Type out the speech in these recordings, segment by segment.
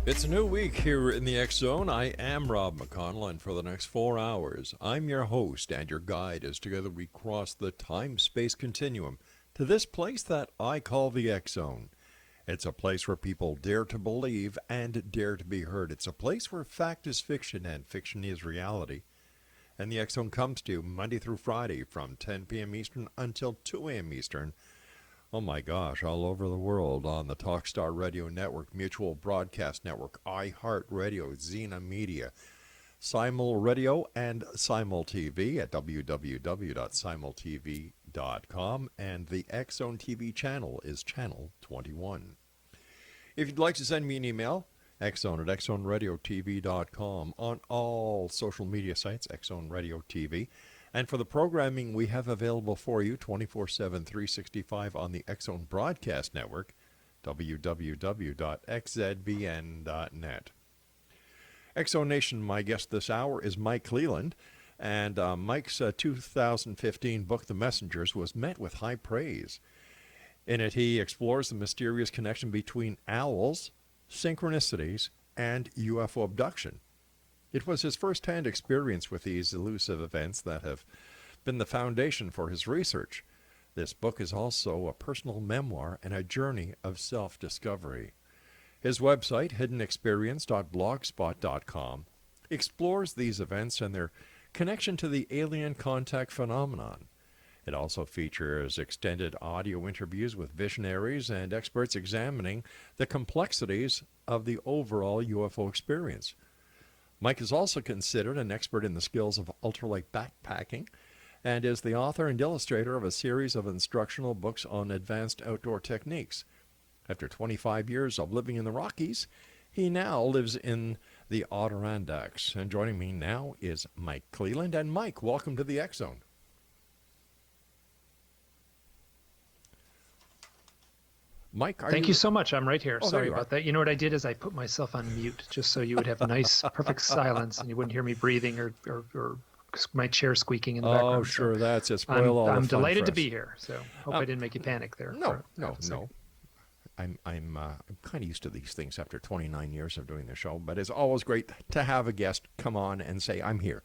It's a new week here in the X Zone. I am Rob McConnell, and for the next 4 hours, I'm your host and your guide as together we cross the time-space continuum to this place that I call the X Zone. It's a place where people dare to believe and dare to be heard. It's a place where fact is fiction and fiction is reality. And the X Zone comes to you Monday through Friday from 10 p.m. Eastern until 2 a.m. Eastern. Oh my gosh, all over the world on the Talkstar Radio Network, Mutual Broadcast Network, iHeartRadio, Xena Media, Simul Radio, and Simul TV at www.simultv.com, and the X Zone TV channel is Channel 21. If you'd like to send me an email, xzone at xzoneradiotv.com, on all social media sites, X Zone Radio TV. And for the programming we have available for you 24/7, 365 on the X Zone Broadcast Network, www.xzbn.net. X Zone Nation, my guest this hour is Mike CLELLAND, and Mike's 2015 book, The Messengers, was met with high praise. In it, he explores the mysterious connection between owls, synchronicities, and UFO abduction. It was his first-hand experience with these elusive events that have been the foundation for his research. This book is also a personal memoir and a journey of self-discovery. His website, hiddenexperience.blogspot.com, explores these events and their connection to the alien contact phenomenon. It also features extended audio interviews with visionaries and experts examining the complexities of the overall UFO experience. Mike is also considered an expert in the skills of ultralight backpacking and is the author and illustrator of a series of instructional books on advanced outdoor techniques. After 25 years of living in the Rockies, he now lives in the Adirondacks. And joining me now is Mike CLELLAND. And Mike, welcome to the X Zone. Mike, Thank you so much. I'm right here. Oh, Sorry you about that. You know what I did is I put myself on mute just so you would have nice, perfect silence and you wouldn't hear me breathing or my chair squeaking in the background. Oh, sure. So that's it. Spoil all the I'm fun delighted for to us. be here. So hope I didn't make you panic there. No. I'm kind of used to these things after 29 years of doing the show, but it's always great to have a guest come on and say, I'm here.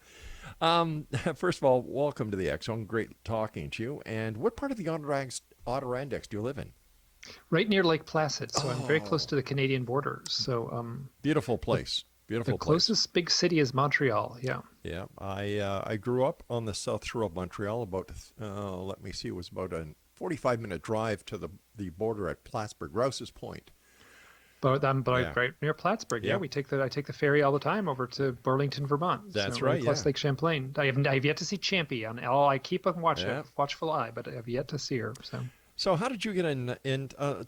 First of all, welcome to the X Zone. Great talking to you. And what part of the Adirondacks do you live in? Right near Lake Placid, so I'm very close to the Canadian border. So beautiful place. Beautiful the closest big city is Montreal. Yeah. Yeah. I grew up on the south shore of Montreal. About it was about a 45-minute drive to the border at Plattsburgh, Rouse's Point. But I'm right near Plattsburgh. Yeah, I take the ferry all the time over to Burlington, Vermont. That's so right. Plus Lake Champlain. I have yet to see Champy. I keep a watchful eye, but I have yet to see her. So how did you get in?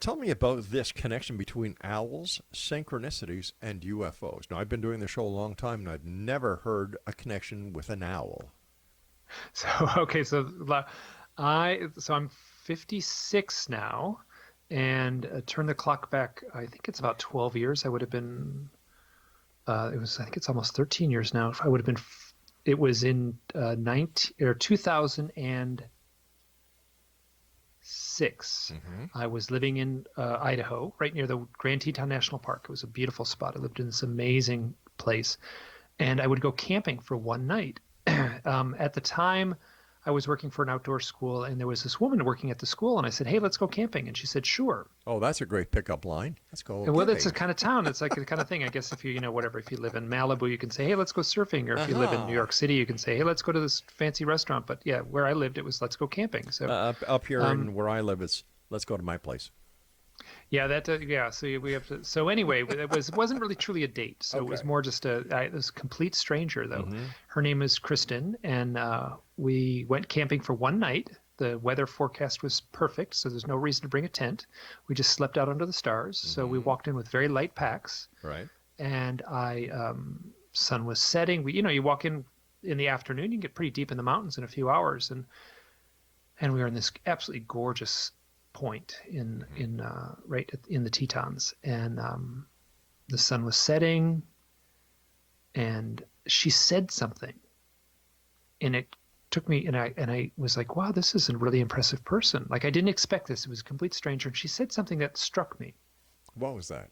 Tell me about this connection between owls, synchronicities, and UFOs. Now, I've been doing the show a long time, and I've never heard a connection with an owl. So I'm 56 now, and turn the clock back. I think it's about 12 years. I would have been. I think it's almost 13 years now. I would have been. It was in 2006. I was living in Idaho, right near the Grand Teton National Park. It was a beautiful spot. I lived in this amazing place, and I would go camping for one night. At the time, I was working for an outdoor school, and there was this woman working at the school, and I said, "Hey, let's go camping," and she said, "Sure." Oh, that's a great pickup line. Let's go. Well, that's the kind of town. It's like the kind of thing. I guess if you whatever, if you live in Malibu, you can say, "Hey, let's go surfing," or if you live in New York City, you can say, "Hey, let's go to this fancy restaurant." But yeah, where I lived, it was let's go camping. So up here in where I live, it's let's go to my place. Yeah, So we have to. So anyway, it wasn't really truly a date. So It was more just it was a complete stranger though. Mm-hmm. Her name is Kristen, and we went camping for one night. The weather forecast was perfect, so there's no reason to bring a tent. We just slept out under the stars. Mm-hmm. So we walked in with very light packs. Right. And sun was setting. You walk in the afternoon, you can get pretty deep in the mountains in a few hours, and we were in this absolutely gorgeous point in right in the Tetons, and the sun was setting, and she said something, and it took me, and I was like, wow, this is a really impressive person. Like, I didn't expect this. It was a complete stranger, and she said something that struck me. What was that?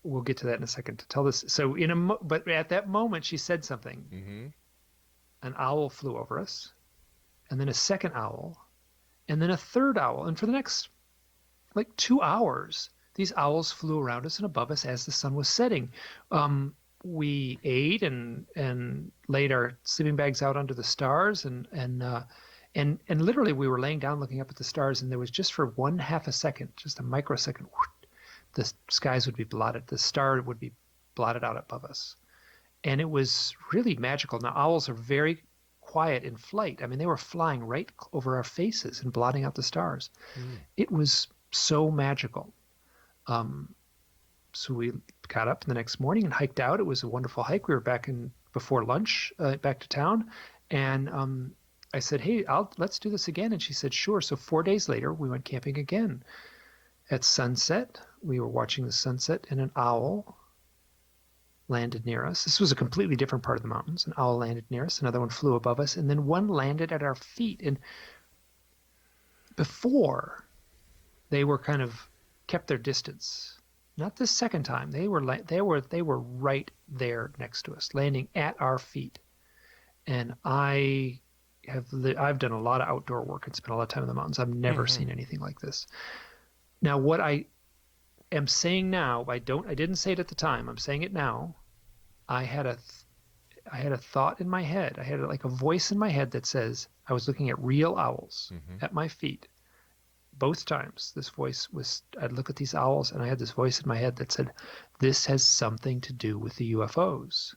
we'll get to that in a second to tell this. So but at that moment, she said something. Mm-hmm. An owl flew over us, and then a second owl, and then a third owl. And for the next like 2 hours, these owls flew around us and above us as the sun was setting. We ate and laid our sleeping bags out under the stars, and literally we were laying down looking up at the stars, and there was just for 1/2 a second, just a microsecond, the skies would be blotted, the star would be blotted out above us. And it was really magical. Now, owls are very quiet in flight. I mean, they were flying right over our faces and blotting out the stars. Mm. It was so magical. So we got up the next morning and hiked out. It was a wonderful hike. We were back in before lunch, back to town. And I said, hey, let's do this again. And she said, sure. So 4 days later, we went camping again. At sunset, we were watching the sunset, and an owl landed near us. This was a completely different part of the mountains. An owl landed near us. Another one flew above us. And then one landed at our feet. And before, they were kind of kept their distance. Not this second time. They were right there next to us, landing at our feet. And I've done a lot of outdoor work and spent a lot of time in the mountains. I've never seen anything like this. Now, what I am saying now, I didn't say it at the time. I'm saying it now. I had a thought in my head. I had like a voice in my head that says I was looking at real owls at my feet. Both times, this voice was, I'd look at these owls, and I had this voice in my head that said, this has something to do with the UFOs.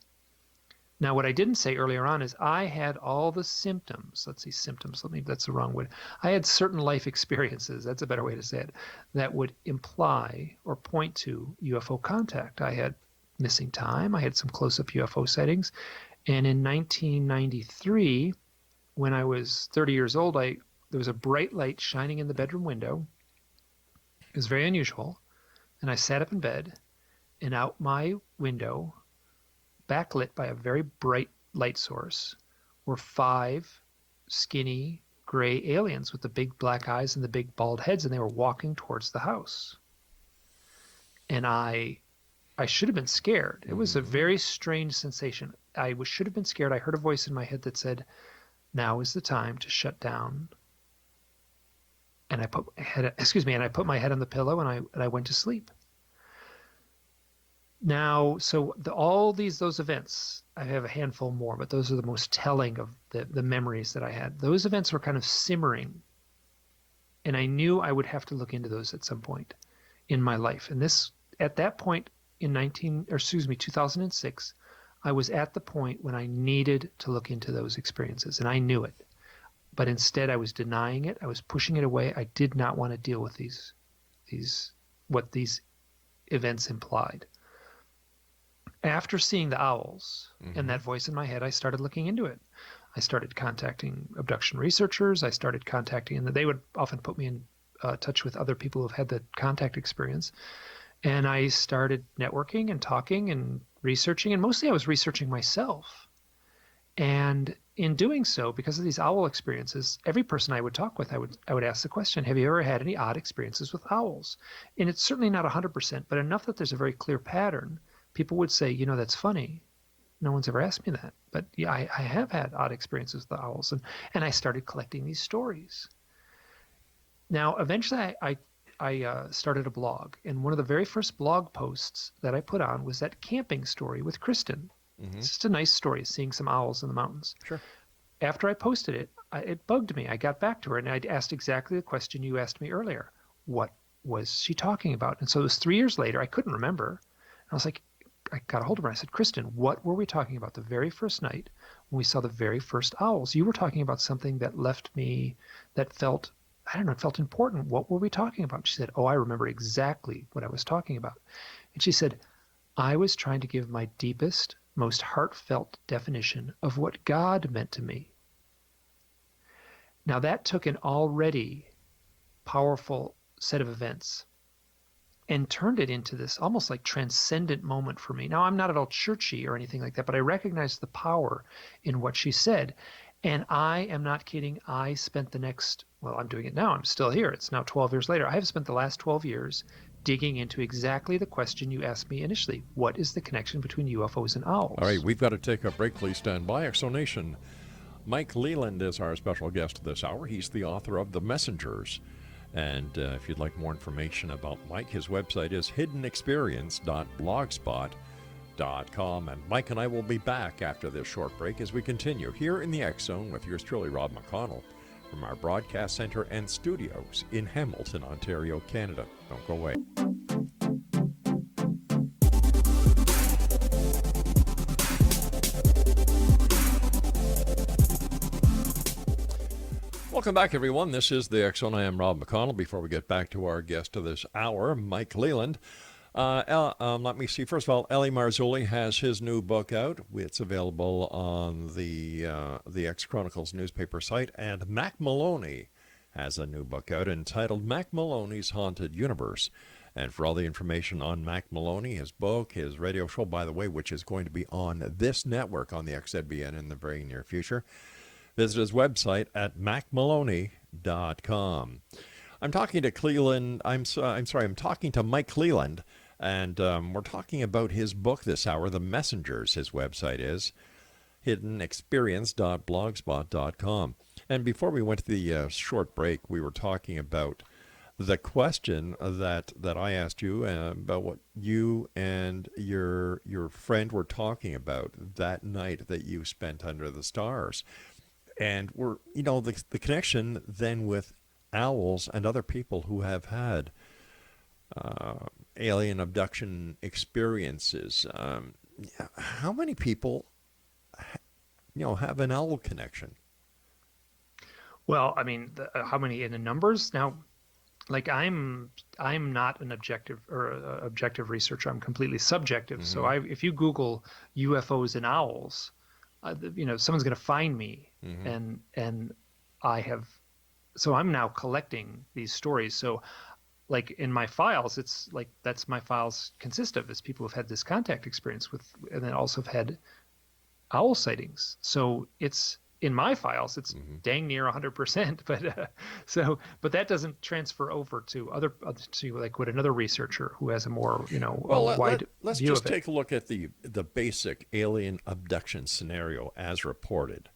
Now, what I didn't say earlier on is I had all the symptoms. Let's see, symptoms. That's the wrong word. I had certain life experiences. That's a better way to say it. That would imply or point to UFO contact. I had missing time. I had some close-up UFO sightings. And in 1993, when I was 30 years old, there was a bright light shining in the bedroom window. It was very unusual. And I sat up in bed, and out my window, backlit by a very bright light source, were 5 skinny gray aliens with the big black eyes and the big bald heads, and they were walking towards the house. And I should have been scared. It was a very strange sensation. I should have been scared. I heard a voice in my head that said, now is the time to shut down. And I put my head on the pillow, and I went to sleep. Now, so all those events, I have a handful more, but those are the most telling of the memories that I had. Those events were kind of simmering, and I knew I would have to look into those at some point in my life. And at that point in 2006, I was at the point when I needed to look into those experiences, and I knew it. But instead, I was denying it. I was pushing it away. I did not want to deal with what these events implied. After seeing the owls and that voice in my head, I started looking into it. I started contacting abduction researchers. I started contacting, and they would often put me in touch with other people who've had the contact experience. And I started networking and talking and researching, and mostly I was researching myself. And in doing so, because of these owl experiences, every person I would talk with, I would ask the question, have you ever had any odd experiences with owls? And it's certainly not 100%, but enough that there's a very clear pattern. People would say, that's funny. No one's ever asked me that. But yeah, I have had odd experiences with the owls. And I started collecting these stories. Now, eventually I started a blog. And one of the very first blog posts that I put on was that camping story with Kristen. It's just a nice story, seeing some owls in the mountains. Sure. After I posted it, it bugged me. I got back to her, and I asked exactly the question you asked me earlier. What was she talking about? And so it was 3 years later. I couldn't remember. And I was like, I got a hold of her. I said, Kristen, what were we talking about the very first night when we saw the very first owls? You were talking about something that left me, that felt, it felt important. What were we talking about? She said, oh, I remember exactly what I was talking about. And she said, I was trying to give my deepest, most heartfelt definition of what God meant to me. Now that took an already powerful set of events and turned it into this almost like transcendent moment for me. Now, I'm not at all churchy or anything like that, but I recognized the power in what she said. And I am not kidding. I spent I'm doing it now. I'm still here. It's now 12 years later. I have spent the last 12 years digging into exactly the question you asked me initially. What is the connection between UFOs and owls? All right, we've got to take a break. Please stand by. Exonation. Mike Leland is our special guest this hour. He's the author of The Messengers. And if you'd like more information about Mike, his website is hiddenexperience.blogspot.com. And Mike and I will be back after this short break as we continue here in the X Zone with yours truly, Rob McConnell, from our broadcast center and studios in Hamilton, Ontario, Canada. Don't go away. Welcome back, everyone. This is the X Zone. I am Rob McConnell. Before we get back to our guest of this hour, Mike Leland, let me see. First of all, Ellie Marzulli has his new book out. It's available on the X Chronicles newspaper site. And Mac Maloney has a new book out entitled Mac Maloney's Haunted Universe. And for all the information on Mac Maloney, his book, his radio show, by the way, which is going to be on this network on the XZBN in the very near future, visit his website at macmaloney.com. I'm talking to Cleland. I'm talking to Mike Cleland, and we're talking about his book this hour, The Messengers. His website is hiddenexperience.blogspot.com. And before we went to the short break, we were talking about the question that I asked you about what you and your friend were talking about that night that you spent under the stars. And we're, the connection then with owls and other people who have had alien abduction experiences. How many people, have an owl connection? Well, I mean, how many in the numbers? Now, like I'm not an objective researcher. I'm completely subjective. Mm-hmm. So if you Google UFOs and owls, someone's going to find me, mm-hmm. and so I'm now collecting these stories. So like in my files, it's like that's my files consist of is people who've had this contact experience with, and then also have had owl sightings. So it's in my files, it's mm-hmm. dang near 100%, but that doesn't transfer over to to like what another researcher who has a more wide let's view just of it. Take a look at the basic alien abduction scenario as reported.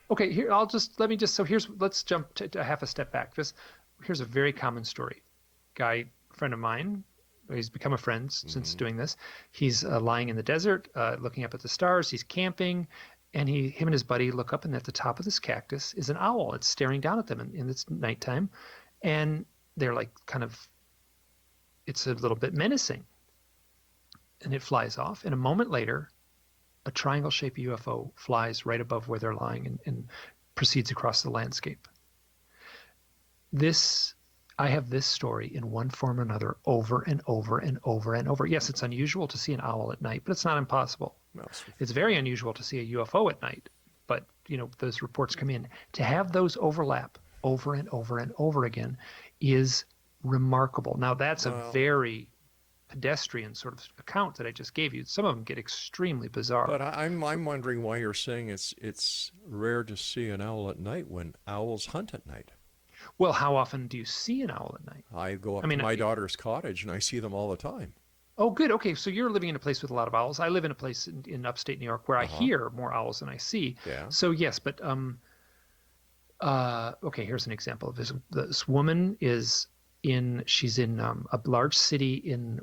Okay, let's jump to half a step back. Here's a very common story. Friend of mine, he's become a friend since mm-hmm. doing this. He's lying in the desert, looking up at the stars. He's camping. And him and his buddy look up, and at the top of this cactus is an owl. It's staring down at them, and it's nighttime, and they're like it's a little bit menacing. And it flies off, and a moment later, a triangle-shaped UFO flies right above where they're lying and proceeds across the landscape. I have this story in one form or another over and over and over and over. Yes, it's unusual to see an owl at night, but it's not impossible. No. It's very unusual to see a UFO at night, but those reports come in. To have those overlap over and over and over again is remarkable. Now that's a very pedestrian sort of account that I just gave you. Some of them get extremely bizarre. But I'm wondering why you're saying it's rare to see an owl at night when owls hunt at night. Well, how often do you see an owl at night? I go up to my daughter's cottage and I see them all the time. Oh, good. Okay, so you're living in a place with a lot of owls. I live in a place in upstate New York where I hear more owls than I see. Yeah. So yes, but okay, here's an example of this. This woman she's in a large city in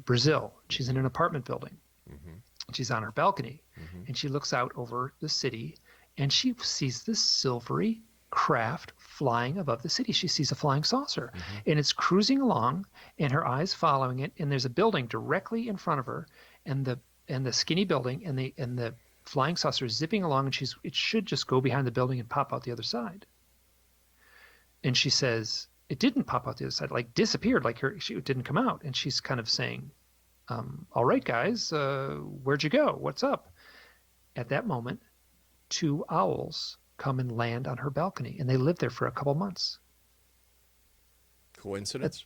Brazil. She's in an apartment building. Mm-hmm. She's on her balcony, mm-hmm. and she looks out over the city, and she sees this silvery craft flying above the city. She sees a flying saucer, mm-hmm. and it's cruising along, and her eyes following it. And there's a building directly in front of her, and the skinny building, and the flying saucer is zipping along, and it should just go behind the building and pop out the other side. And she says it didn't pop out the other side, like disappeared, like it didn't come out. And she's kind of saying, "All right, guys, where'd you go? What's up?" At that moment, 2 owls come and land on her balcony, and they live there for a couple months. Coincidence?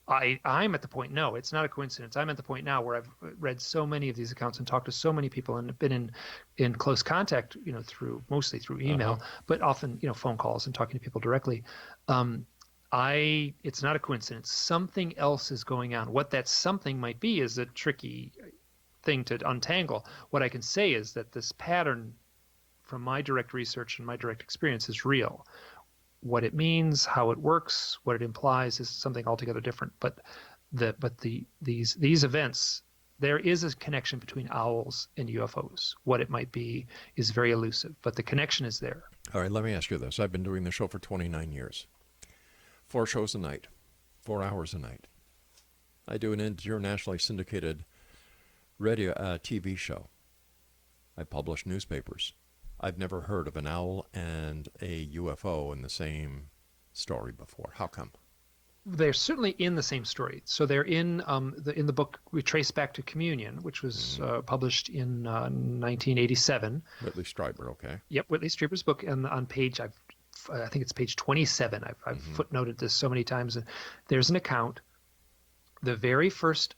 I'm at the point, no, it's not a coincidence. I'm at the point now where I've read so many of these accounts and talked to so many people and been in close contact, mostly through email, but often, phone calls and talking to people directly. It's not a coincidence. Something else is going on. What that something might be is a tricky thing to untangle. What I can say is that this pattern from my direct research and my direct experience is real. What it means, how it works, what it implies is something altogether different. But these events, there is a connection between owls and UFOs. What it might be is very elusive, but the connection is there. All right, let me ask you this. I've been doing the show for 29 years. 4 shows a night, 4 hours a night. I do an internationally syndicated radio TV show. I publish newspapers. I've never heard of an owl and a UFO in the same story before. How come? They're certainly in the same story. So they're in the book we trace back to Communion, which was published in 1987. Whitley Strieber, okay. Yep, Whitley Strieber's book, and on page I think it's page 27. I've footnoted this so many times. There's an account, the very first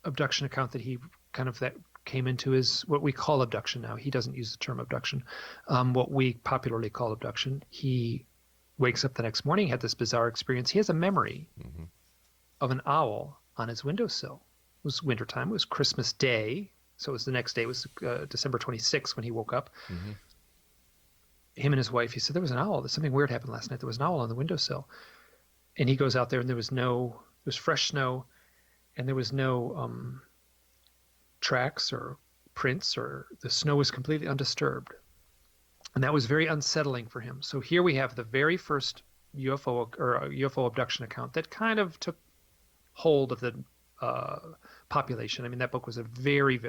abduction account that came into is what we call abduction now. He doesn't use the term abduction. What we popularly call abduction. He wakes up the next morning, had this bizarre experience. He has a memory of an owl on his windowsill. It was wintertime. It was Christmas Day. So it was the next day. It was December 26th when he woke up. Him and his wife, he said, there was an owl. Something weird happened last night. There was an owl on the windowsill. And he goes out there and there was fresh snow and there was no tracks or prints, or the snow was completely undisturbed. And that was very unsettling for him. So here we have the very first UFO abduction account that kind of took hold of the population. I mean, that book was a very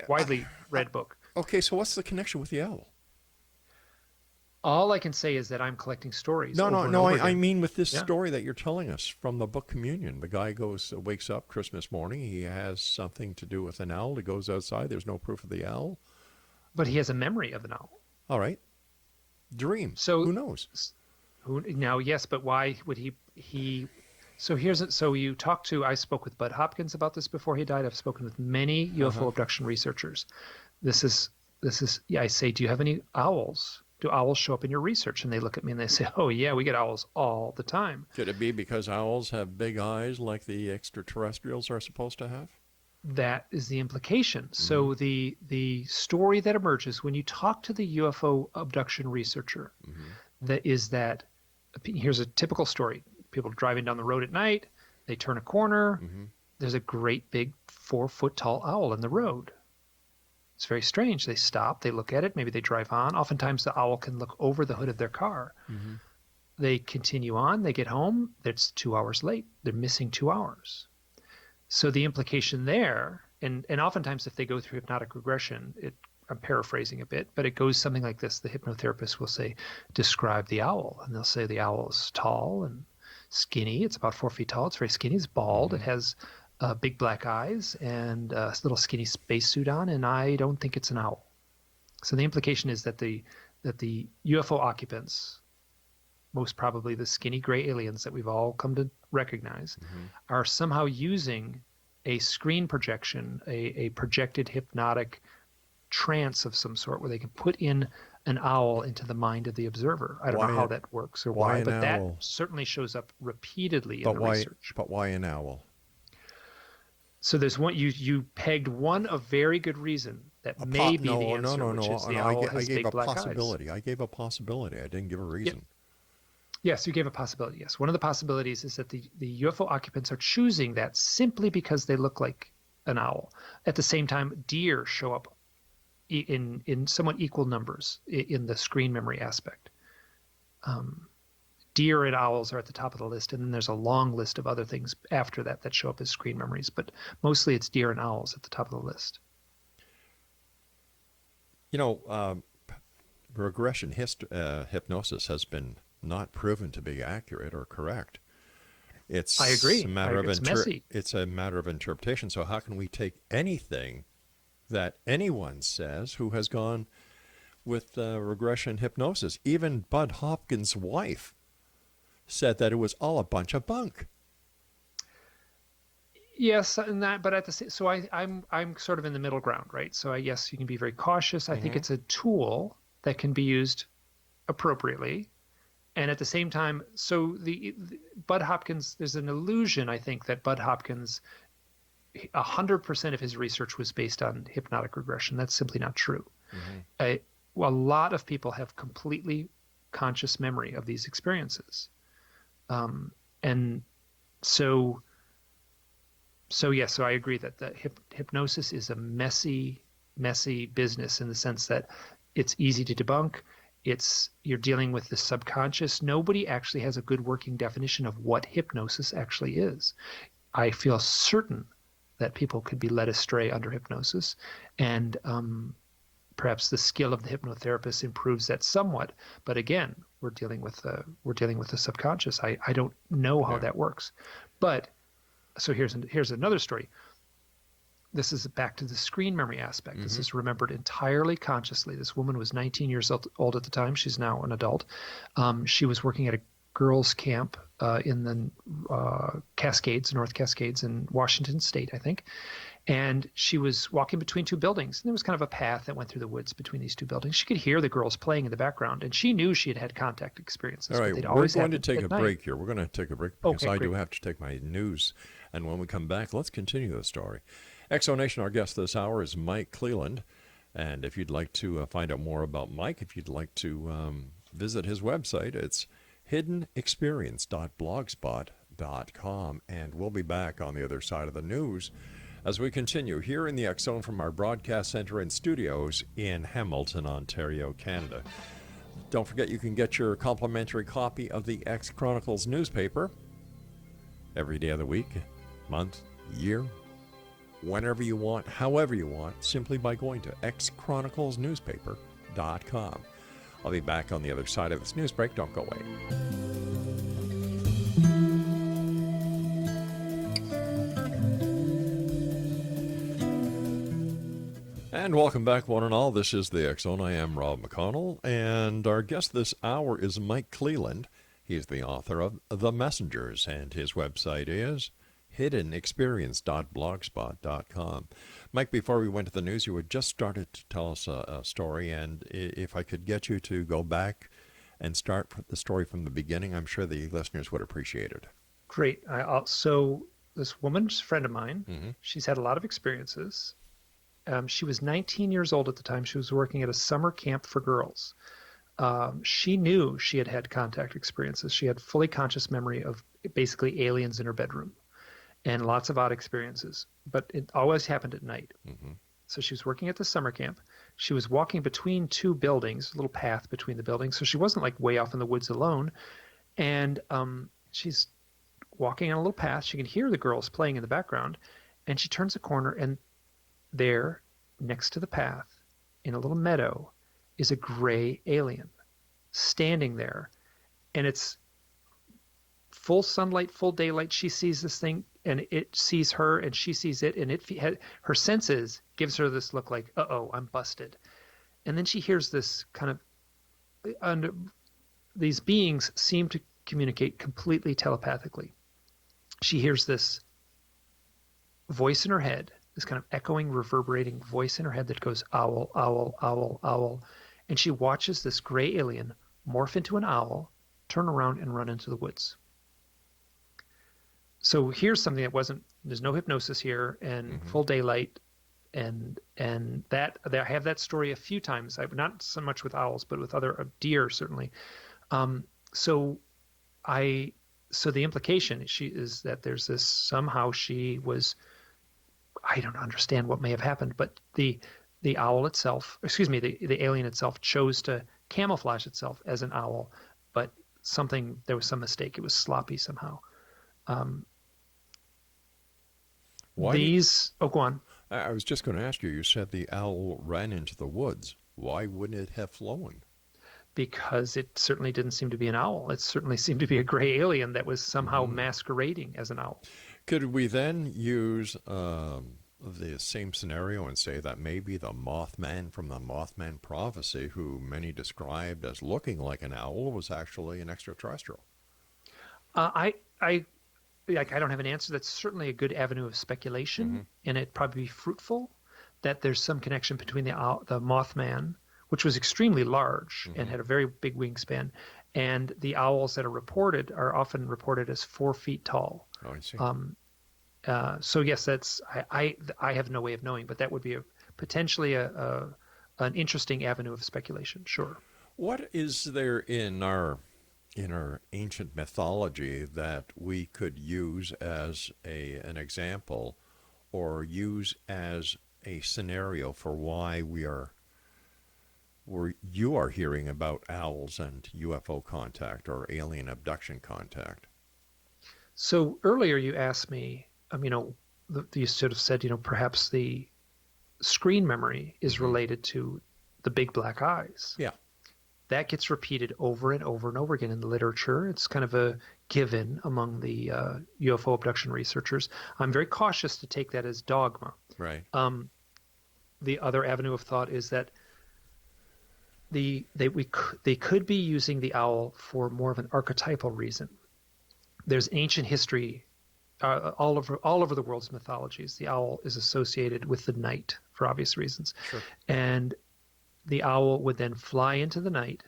widely read book. Okay, so what's the connection with the owl? All I can say is that I'm collecting stories. No. I mean with this story that you're telling us from the book Communion. The guy wakes up Christmas morning. He has something to do with an owl. He goes outside. There's no proof of the owl. But he has a memory of an owl. All right. Dream. So who knows? Now, yes, but why would he? So you talked to. I spoke with Bud Hopkins about this before he died. I've spoken with many UFO abduction researchers. This is. Yeah, I say, do you have any owls? Do owls show up in your research? And they look at me and they say, oh yeah, we get owls all the time. Could it be because owls have big eyes like the extraterrestrials are supposed to have? That is the implication. So the story that emerges when you talk to the UFO abduction researcher, here's a typical story. People driving down the road at night, they turn a corner, there's a great big 4-foot tall owl in the road. It's very strange. They stop, they look at it, maybe they drive on. Oftentimes the owl can look over the hood of their car. They continue on, they get home, it's 2 hours late. They're missing 2 hours. So the implication there, and oftentimes if they go through hypnotic regression, I'm paraphrasing a bit, but it goes something like this. The hypnotherapist will say, describe the owl. And they'll say the owl is tall and skinny. It's about 4 feet tall. It's very skinny. It's bald. It has big black eyes and a little skinny spacesuit on, and I don't think it's an owl. So the implication is that the UFO occupants, most probably the skinny gray aliens that we've all come to recognize, are somehow using a screen projection, a projected hypnotic trance of some sort where they can put in an owl into the mind of the observer. I don't know how that works or why, but that certainly shows up repeatedly in the research. But why an owl? So there's one, you pegged one of very good reason that may be the answer, which is the owl has big black eyes. I gave a possibility. I didn't give a reason. Yes, you gave a possibility. Yes. One of the possibilities is that the UFO occupants are choosing that simply because they look like an owl. At the same time, deer show up in somewhat equal numbers in the screen memory aspect. Deer and owls are at the top of the list, and then there's a long list of other things after that show up as screen memories, but mostly it's deer and owls at the top of the list. You know, regression hypnosis has been not proven to be accurate or correct. I agree. It's messy. It's a matter of interpretation. So how can we take anything that anyone says who has gone with regression hypnosis? Even Bud Hopkins' wife said that it was all a bunch of bunk. Yes, and that, but at the same, so I'm sort of in the middle ground, right? So yes, you can be very cautious. I think it's a tool that can be used appropriately, And at the same time, so the Bud Hopkins, there's an illusion, I think, that Bud Hopkins, 100% of his research was based on hypnotic regression. That's simply not true. Well, a lot of people have completely conscious memory of these experiences. And so I agree that the hypnosis is a messy business in the sense that it's easy to debunk. You're dealing with the subconscious. Nobody actually has a good working definition of what hypnosis actually is. I feel certain that people could be led astray under hypnosis, and perhaps the skill of the hypnotherapist improves that somewhat. But again, we're dealing with the subconscious. I don't know how that works. But so here's another story. This is back to the screen memory aspect. This is remembered entirely consciously. This woman was 19 years old at the time. She's now an adult. She was working at a girls' camp in the Cascades, North Cascades in Washington State, I think. And she was walking between two buildings. And there was kind of a path that went through the woods between these two buildings. She could hear the girls playing in the background, and she knew she had had contact experiences. All right, but we're going to take a break here. We're going to take a break because Okay, I great. do have to take my news. And when we come back, let's continue the story. Exonation, our guest this hour is Mike CLELLAND. And if you'd like to find out more about Mike, if you'd like to visit his website, it's hiddenexperience.blogspot.com. And we'll be back on the other side of the news as we continue here in the X Zone from our broadcast center and studios in Hamilton, Ontario, Canada. Don't forget you can get your complimentary copy of the X Chronicles newspaper every day of the week, month, year, whenever you want, however you want, simply by going to xchroniclesnewspaper.com. I'll be back on the other side of this news break. Don't go away. And welcome back, one and all. This is the X Zone. I am Rob McConnell, and our guest this hour is Mike CLELLAND. He is the author of The Messengers, and his website is hiddenexperience.blogspot.com. Mike, before we went to the news, you had just started to tell us a story, and if I could get you to go back and start the story from the beginning, I'm sure the listeners would appreciate it. Great. So this woman's a friend of mine. She's had a lot of experiences. She was 19 years old at the time. She was working at a summer camp for girls. She knew she had had contact experiences. She had fully conscious memory of basically aliens in her bedroom and lots of odd experiences, but it always happened at night. So she was working at the summer camp. She was walking between two buildings, a little path between the buildings. So she wasn't like way off in the woods alone. And she's walking on a little path. She can hear the girls playing in the background, and she turns a corner, and there, next to the path, in a little meadow, is a gray alien standing there. And it's full sunlight, full daylight. She sees this thing, and it sees her, and she sees it, and her senses gives her this look like, uh-oh, I'm busted. And then she hears this kind of, these beings seem to communicate completely telepathically. She hears this voice in her head, this kind of echoing, reverberating voice in her head that goes, owl, owl, owl, owl. And she watches this gray alien morph into an owl, turn around, and run into the woods. So here's something there's no hypnosis here, and full daylight, and that I have that story a few times. Not so much with owls, but with other deer, certainly. So the implication is that there's this, somehow she was, I don't understand what may have happened, but the owl itself, the alien itself chose to camouflage itself as an owl, but there was some mistake. It was sloppy somehow. Go on. I was just going to ask you, you said the owl ran into the woods. Why wouldn't it have flown? Because it certainly didn't seem to be an owl. It certainly seemed to be a gray alien that was somehow masquerading as an owl. Could we then use the same scenario and say that maybe the Mothman from the Mothman prophecy, who many described as looking like an owl, was actually an extraterrestrial? I don't have an answer. That's certainly a good avenue of speculation, and it'd probably be fruitful that there's some connection between the Mothman, which was extremely large and had a very big wingspan, And the owls that are reported are often reported as 4 feet tall. Oh, I see. So yes, I have no way of knowing, but that would be potentially an interesting avenue of speculation. Sure. What is there in our ancient mythology that we could use as an example or use as a scenario for why you are hearing about owls and UFO contact or alien abduction contact? So earlier you asked me, you sort of said, perhaps the screen memory is Mm-hmm. related to the big black eyes. Yeah. That gets repeated over and over and over again in the literature. It's kind of a given among the UFO abduction researchers. I'm very cautious to take that as dogma. Right. The other avenue of thought is that they could be using the owl for more of an archetypal reason. There's ancient history all over the world's mythologies. The owl is associated with the night for obvious reasons, Sure. and the owl would then fly into the night,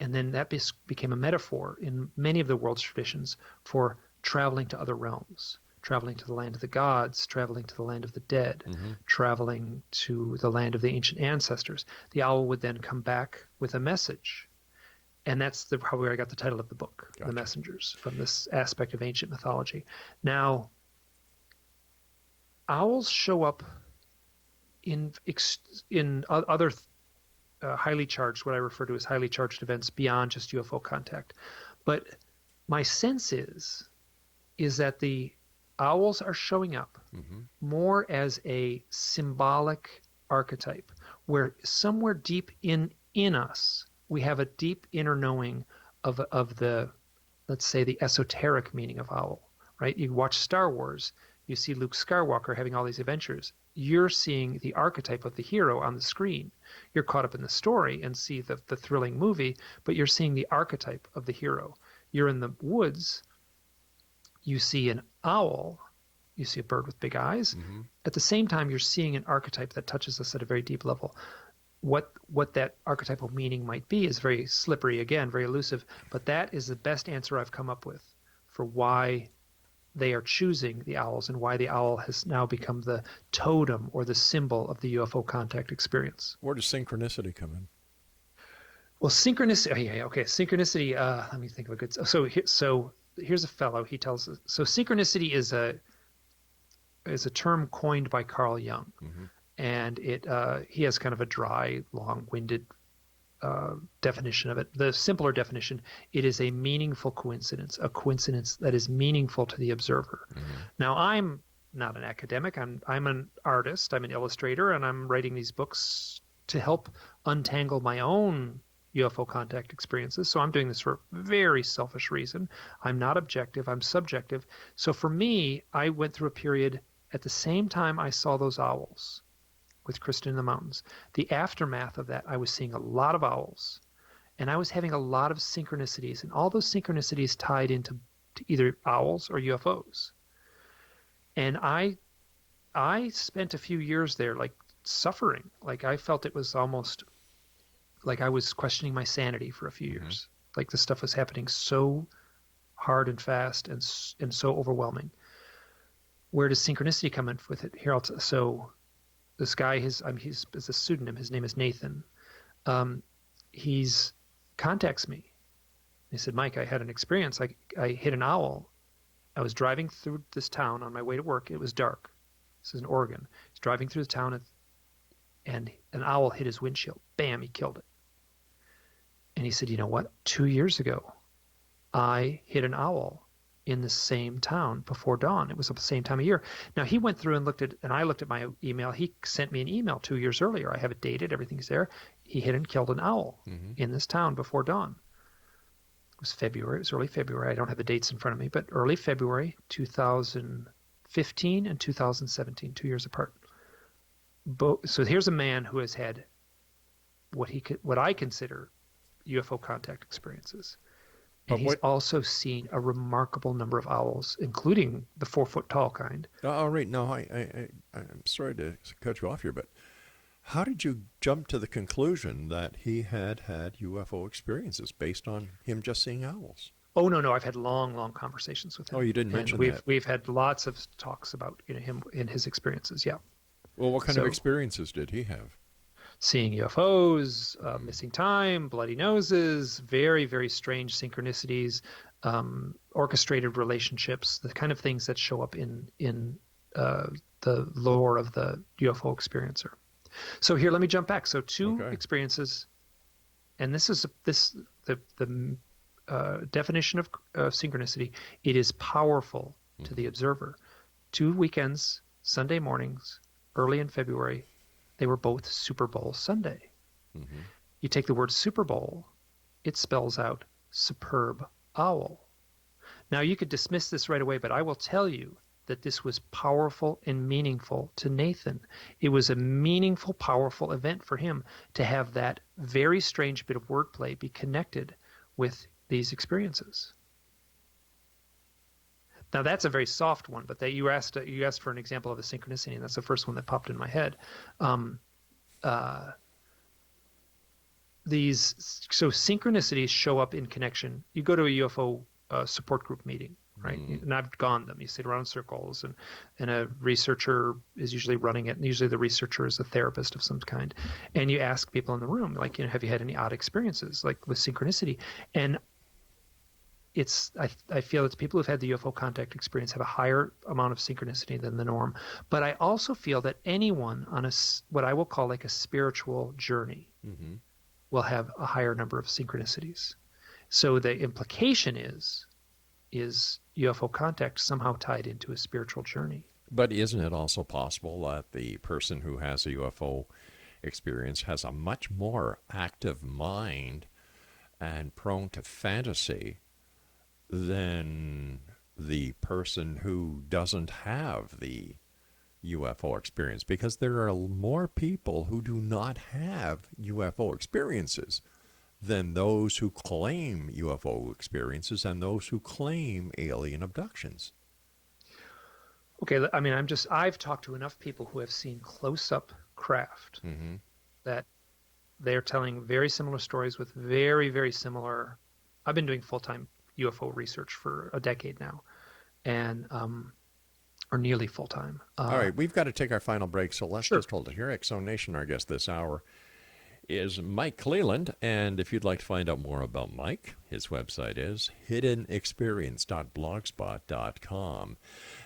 and then that became a metaphor in many of the world's traditions for traveling to other realms, traveling to the land of the gods, traveling to the land of the dead, Mm-hmm. traveling to the land of the ancient ancestors. The owl would then come back with a message. And that's where I got the title of the book, Gotcha. The Messengers, from this aspect of ancient mythology. Now, owls show up in other highly charged, what I refer to as highly charged events beyond just UFO contact. But my sense is that the owls are showing up Mm-hmm. more as a symbolic archetype, where somewhere deep in us, we have a deep inner knowing of the, let's say, the esoteric meaning of owl, right? You watch Star Wars, you see Luke Skywalker having all these adventures. You're seeing the archetype of the hero on the screen. You're caught up in the story and see the thrilling movie, but you're seeing the archetype of the hero. You're in the woods, you see an owl, you see a bird with big eyes. Mm-hmm. At the same time, you're seeing an archetype that touches us at a very deep level. What that archetypal meaning might be is very slippery, again, very elusive, but that is the best answer I've come up with for why they are choosing the owls and why the owl has now become the totem or the symbol of the UFO contact experience. Where does synchronicity come in? Well, synchronicity, okay, synchronicity, let me think of a good, so here's a fellow, he tells us, so synchronicity is a term coined by Carl Jung. Mm-hmm. And he has kind of a dry, long-winded definition of it. The simpler definition, it is a meaningful coincidence, a coincidence that is meaningful to the observer. Mm-hmm. Now, I'm not an academic. I'm an artist. I'm an illustrator, and I'm writing these books to help untangle my own UFO contact experiences. So I'm doing this for a very selfish reason. I'm not objective. I'm subjective. So for me, I went through a period at the same time I saw those owls with Kristen in the Mountains. The aftermath of that, I was seeing a lot of owls, and I was having a lot of synchronicities, and all those synchronicities tied into either owls or UFOs. And I spent a few years there, like, suffering. Like, I felt it was almost like I was questioning my sanity for a few years. Like, this stuff was happening so hard and fast and so overwhelming. Where does synchronicity come in with it? Here, so this guy, he's a pseudonym. His name is Nathan. He's contacts me. He said, Mike, I had an experience. I hit an owl. I was driving through this town on my way to work. It was dark. This is in Oregon. He's driving through the town, and an owl hit his windshield. Bam, he killed it. And he said, you know what? 2 years ago, I hit an owl in the same town before dawn. It was at the same time of year. Now, he went through and I looked at my email. He sent me an email 2 years earlier. I have it dated. Everything's there. He hit and killed an owl in this town before dawn. It was February. It was early February. I don't have the dates in front of me, but early February 2015 and 2017, 2 years apart. So here's a man who has had what I consider UFO contact experiences. And he's also seen a remarkable number of owls, including the 4 foot tall kind. Oh, right. No, I'm sorry to cut you off here, but How did you jump to the conclusion that he had had UFO experiences based on him just seeing owls? Oh no, I've had long conversations with Oh, him, you didn't and mention we've that. we've had lots of talks about him and his experiences. Yeah. Well, what kind of So experiences did he have? seeing UFOs, Mm. missing time, bloody noses, very strange synchronicities, orchestrated relationships, the kind of things that show up in uh, the lore of the UFO experiencer. So here, let me jump back. So two Okay. experiences, and this is the definition of synchronicity. It is powerful to the Mm-hmm. observer. 2 weekends, Sunday mornings, early in February, they were both Super Bowl Sunday. Mm-hmm. You take the word Super Bowl, it spells out superb owl. Now you could dismiss this right away, but I will tell you that this was powerful and meaningful to Nathan. It was a meaningful, powerful event for him to have that very strange bit of wordplay be connected with these experiences. Now that's a very soft one, but that you asked for an example of a synchronicity, and that's the first one that popped in my head. Um, uh, so synchronicities show up in connection. You go to a UFO support group meeting, right? Mm. And I've gone them. You sit around in circles, and a researcher is usually running it. And usually the researcher is a therapist of some kind, and you ask people in the room, like, have you had any odd experiences, like with synchronicity? And I feel it's people who've had the UFO contact experience have a higher amount of synchronicity than the norm. But I also feel that anyone on what I will call like a spiritual journey Mm-hmm. will have a higher number of synchronicities. So the implication is UFO contact somehow tied into a spiritual journey? But isn't it also possible that the person who has a UFO experience has a much more active mind and prone to fantasy than the person who doesn't have the UFO experience? Because there are more people who do not have UFO experiences than those who claim UFO experiences and those who claim alien abductions. Okay, I mean, I've talked to enough people who have seen close-up craft Mm-hmm. that they're telling very similar stories with very similar. I've been doing full-time UFO research for a decade now, and or nearly full-time. All right, we've got to take our final break, so let's Sure. just hold it here. Exo Nation, our guest this hour is Mike CLELLAND, and if you'd like to find out more about Mike, his website is hiddenexperience.blogspot.com.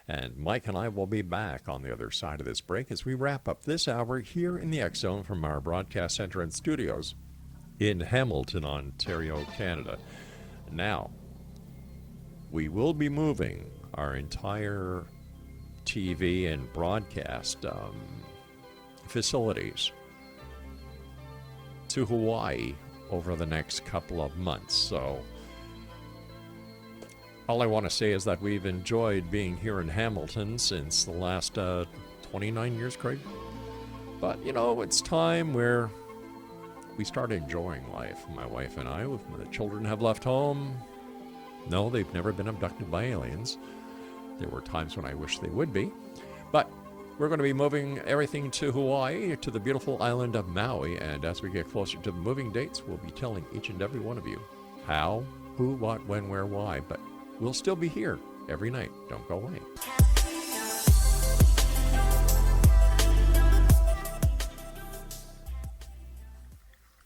And Mike and I will be back on the other side of this break as we wrap up this hour here in the X Zone from our broadcast center and studios in Hamilton, Ontario, Canada. Now, we will be moving our entire TV and broadcast facilities to Hawaii over the next couple of months. So all I want to say is that we've enjoyed being here in Hamilton since the last 29 years, Craig. But, you know, it's time where we start enjoying life. My wife and I, the children have left home. No, they've never been abducted by aliens. There were times when I wish they would be. But we're going to be moving everything to Hawaii, to the beautiful island of Maui. And as we get closer to the moving dates, we'll be telling each and every one of you how, who, what, when, where, why. But we'll still be here every night. Don't go away.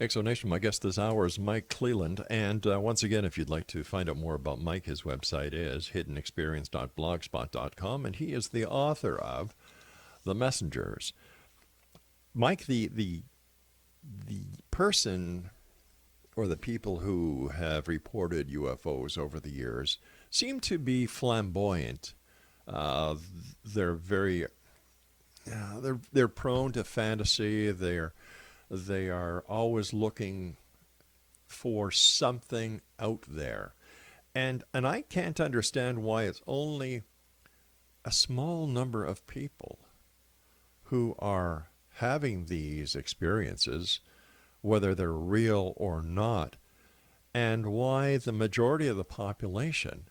Exonation, my guest this hour is Mike CLELLAND. And once again, if you'd like to find out more about Mike, his website is hiddenexperience.blogspot.com. And he is the author of The Messengers. Mike, the person or the people who have reported UFOs over the years seem to be flamboyant. They're very, they're prone to fantasy. They are always looking for something out there, and I can't understand why it's only a small number of people who are having these experiences, whether they're real or not, and why the majority of the population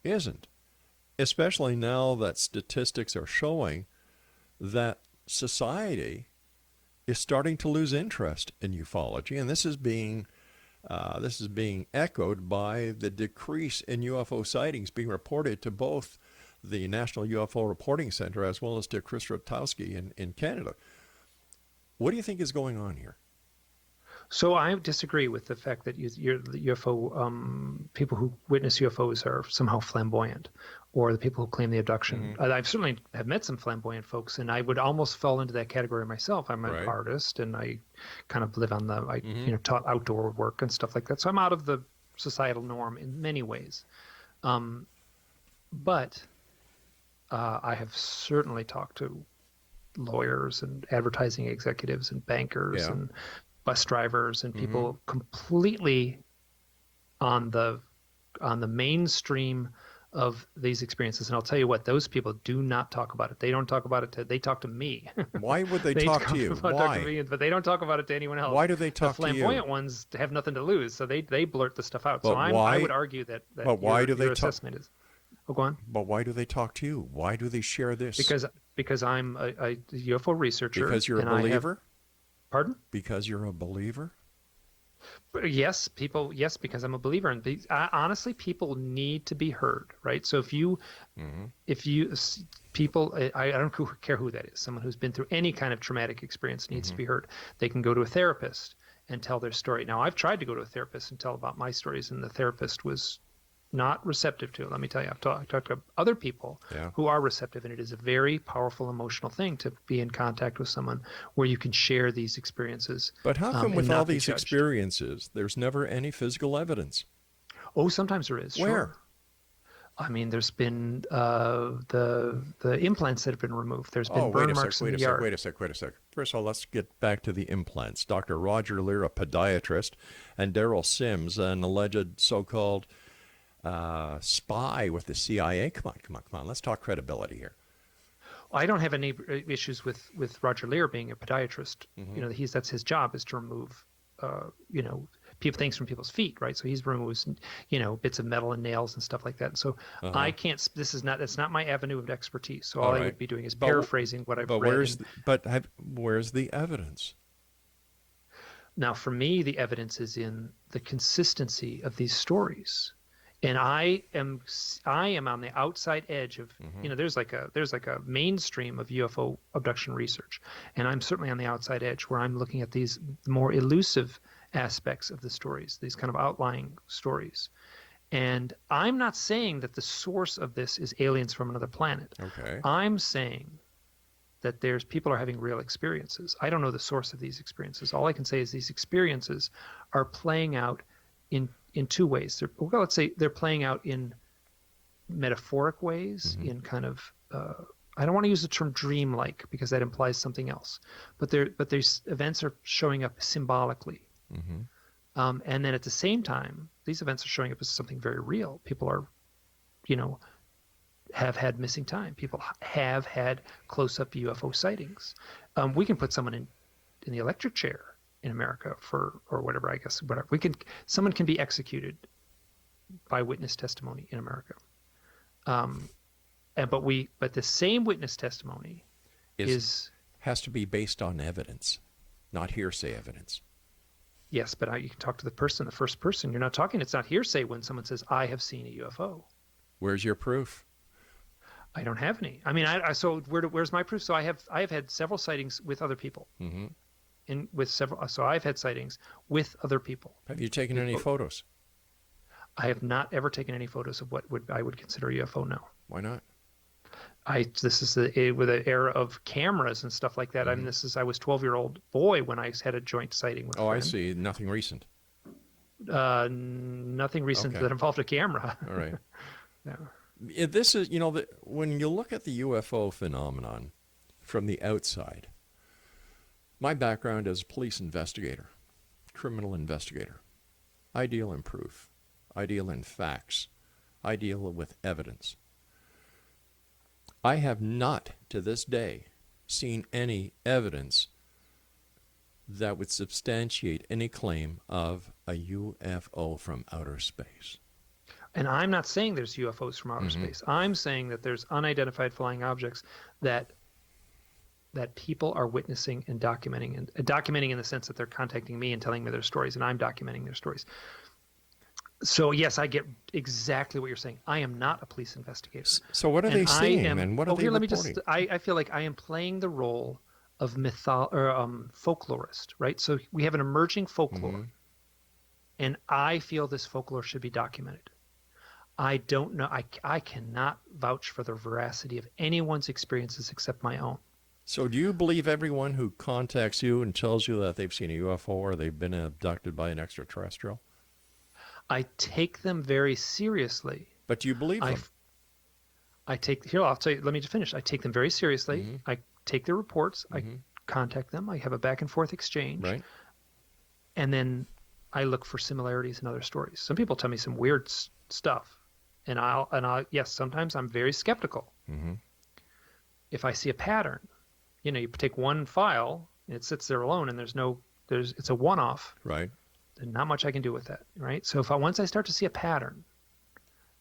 isn't, especially now that statistics are showing that society is starting to lose interest in ufology, and this is being echoed by the decrease in UFO sightings being reported to both the National UFO Reporting Center as well as to Chris Rutowski in Canada. What do you think is going on here? So I disagree with the fact that the UFO people who witness UFOs are somehow flamboyant, or the people who claim the abduction. I've certainly have met some flamboyant folks, and I would almost fall into that category myself. I'm an artist, and I kind of live on taught outdoor work and stuff like that. So I'm out of the societal norm in many ways. But I have certainly talked to lawyers and advertising executives and bankers and bus drivers and people completely on the mainstream of these experiences. And I'll tell you what, those people do not talk about it. They don't talk about it they talk to me. Why would they talk to you? Why? Talk to me, but they don't talk about it to anyone else. Why do they talk to you? The flamboyant ones have nothing to lose, so they blurt the stuff out. But so why, I would argue that but why do they assessment is. Oh, go on. But why do they talk to you? Why do they share this? Because I'm a UFO researcher. Because you're a believer? Pardon? Because you're a believer? Yes, because I'm a believer. And honestly, people need to be heard, right? So people, I don't care who that is, someone who's been through any kind of traumatic experience needs to be heard. They can go to a therapist and tell their story. Now, I've tried to go to a therapist and tell about my stories, and the therapist was not receptive to it. Let me tell you, I've talked to other people who are receptive, and it is a very powerful emotional thing to be in contact with someone where you can share these experiences. But how come with all these experiences, there's never any physical evidence? Oh, sometimes there is. Where? Sure. I mean, there's been the implants that have been removed. There's been burn marks in the yard. Wait a sec. First of all, let's get back to the implants. Dr. Roger Lear, a podiatrist, and Daryl Sims, an alleged so-called spy with the CIA. Come on. Let's talk credibility here. I don't have any issues with Roger Lear being a podiatrist. That's his job, is to remove, things from people's feet, right? So he's removes, bits of metal and nails and stuff like that. And so I can't. That's not my avenue of expertise. So all I would be doing is paraphrasing what I've read. Where's the evidence? Now, for me, the evidence is in the consistency of these stories. And I am on the outside edge of, there's like a mainstream of UFO abduction research, and I'm certainly on the outside edge where I'm looking at these more elusive aspects of the stories, these kind of outlying stories. And I'm not saying that the source of this is aliens from another planet. Okay. I'm saying that people are having real experiences. I don't know the source of these experiences. All I can say is these experiences are playing out in two ways. Let's say they're playing out in metaphoric ways, in kind of I don't want to use the term dreamlike because that implies something else, but these events are showing up symbolically, and then at the same time these events are showing up as something very real. People are, have had missing time. People have had close-up UFO sightings. We can put someone in the electric chair in America or whatever, I guess, whatever. Someone can be executed by witness testimony in America. But the same witness testimony has to be based on evidence, not hearsay evidence. Yes, but you can talk to the first person. You're not talking, it's not hearsay when someone says, I have seen a UFO. Where's your proof? I don't have any. I mean, where's my proof? So I have had several sightings with other people. So I've had sightings with other people. Have you taken any photos? I have not ever taken any photos of what I would consider a UFO. No. Why not? This is with an era of cameras and stuff like that. I mean, I was 12-year-old boy when I had a joint sighting with a friend. I see. Nothing recent. Nothing recent that involved a camera. All right. Yeah. This is, when you look at the UFO phenomenon from the outside, my background as a police investigator, criminal investigator, I deal in proof. I deal in facts. I deal with evidence. I have not, to this day, seen any evidence that would substantiate any claim of a UFO from outer space. And I'm not saying there's UFOs from outer space. I'm saying that there's unidentified flying objects that that people are witnessing and documenting in the sense that they're contacting me and telling me their stories, and I'm documenting their stories. So yes, I get exactly what you're saying. I am not a police investigator. So what are they seeing, and what are they reporting? I feel like I am playing the role of folklorist, right? So we have an emerging folklore, and I feel this folklore should be documented. I don't know. I cannot vouch for the veracity of anyone's experiences except my own. So do you believe everyone who contacts you and tells you that they've seen a UFO or they've been abducted by an extraterrestrial? I take them very seriously. But do you believe them? I'll tell you, let me just finish. I take them very seriously. I take their reports. I contact them. I have a back and forth exchange. Right. And then I look for similarities in other stories. Some people tell me some weird stuff. And yes, sometimes I'm very skeptical. If I see a pattern, you take one file and it sits there alone and it's a one-off. Right. There's not much I can do with that, right? So once I start to see a pattern,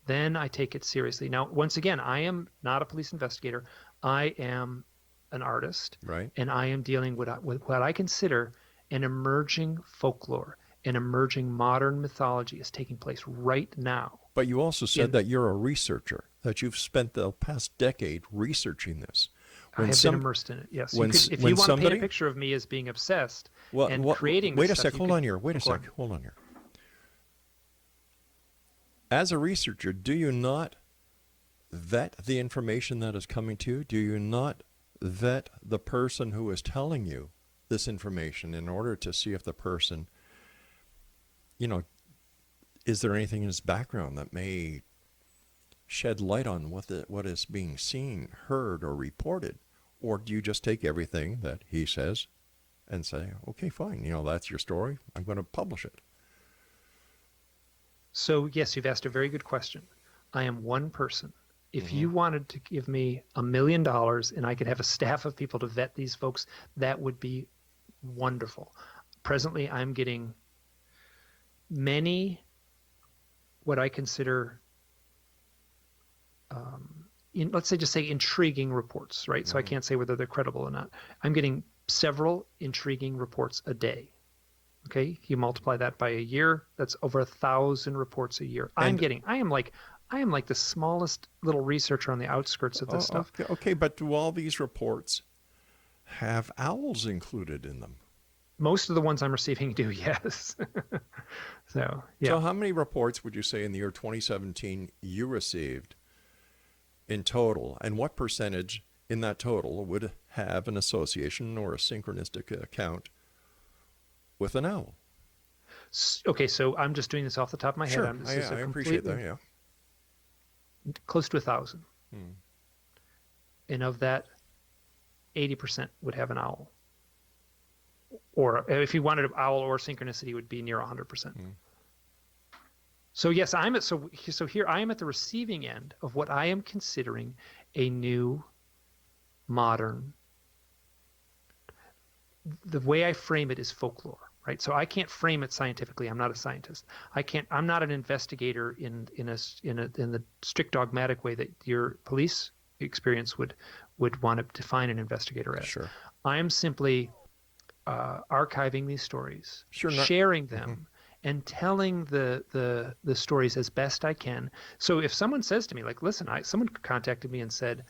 then I take it seriously. Now, once again, I am not a police investigator. I am an artist, right? And I am dealing with what I consider an emerging folklore, an emerging modern mythology is taking place right now. But you also said that you're a researcher, that you've spent the past decade researching this. I have been immersed in it, yes. If you want to paint a picture of me as being obsessed creating this Wait a stuff, sec, hold on here. As a researcher, do you not vet the information that is coming to you? Do you not vet the person who is telling you this information in order to see if the person, is there anything in his background that may shed light on what is being seen, heard, or reported? Or do you just take everything that he says and say, okay, fine, that's your story, I'm going to publish it? So yes, you've asked a very good question. I am one person. If you wanted to give me $1 million and I could have a staff of people to vet these folks, that would be wonderful. Presently, I'm getting many what I consider let's say intriguing reports, right? So I can't say whether they're credible or not. I'm getting several intriguing reports a day. Okay, you multiply that by a year, that's over 1,000 reports a year. I am like the smallest little researcher on the outskirts of this stuff. Okay, but do all these reports have owls included in them? Most of the ones I'm receiving do, yes. So, yeah. So how many reports would you say in the year 2017 you received in total, and what percentage in that total would have an association or a synchronistic account with an owl? Okay, so I'm just doing this off the top of my head. Sure, I appreciate that, yeah. Close to 1,000. And of that, 80% would have an owl. Or if you wanted an owl or synchronicity, it would be near 100%. So yes, so here I am at the receiving end of what I am considering a new, modern. The way I frame it is folklore, right? So I can't frame it scientifically. I'm not a scientist. I'm not an investigator in the strict dogmatic way that your police experience would want to define an investigator as. Sure. I am simply archiving these stories, sharing them, and telling the stories as best I can. So if someone says to me, like, listen, someone contacted me and said,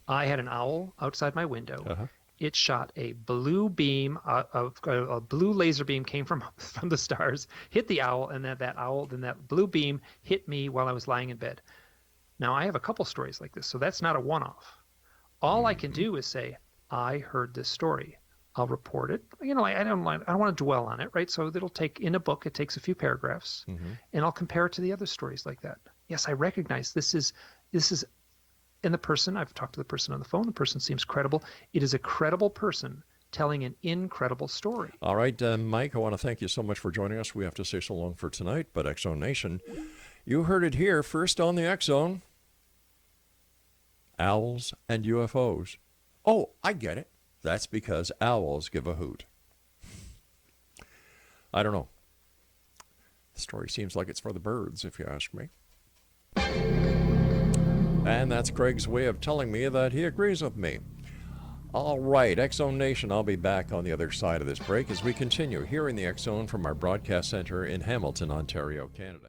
I had an owl outside my window. It shot a blue beam, a blue laser beam came from the stars, hit the owl, and that blue beam hit me while I was lying in bed. Now, I have a couple stories like this, so that's not a one-off. All I can do is say, I heard this story. I'll report it. I don't want to dwell on it, right? So it'll take, in a book, it takes a few paragraphs, and I'll compare it to the other stories like that. Yes, I recognize this is, and I've talked to the person on the phone, the person seems credible. It is a credible person telling an incredible story. All right, Mike, I want to thank you so much for joining us. We have to say so long for tonight, but X Zone Nation, you heard it here first on the X Zone. Owls and UFOs. Oh, I get it. That's because owls give a hoot. I don't know. The story seems like it's for the birds, if you ask me. And that's Craig's way of telling me that he agrees with me. All right, X Zone Nation, I'll be back on the other side of this break as we continue here in the X Zone from our broadcast center in Hamilton, Ontario, Canada.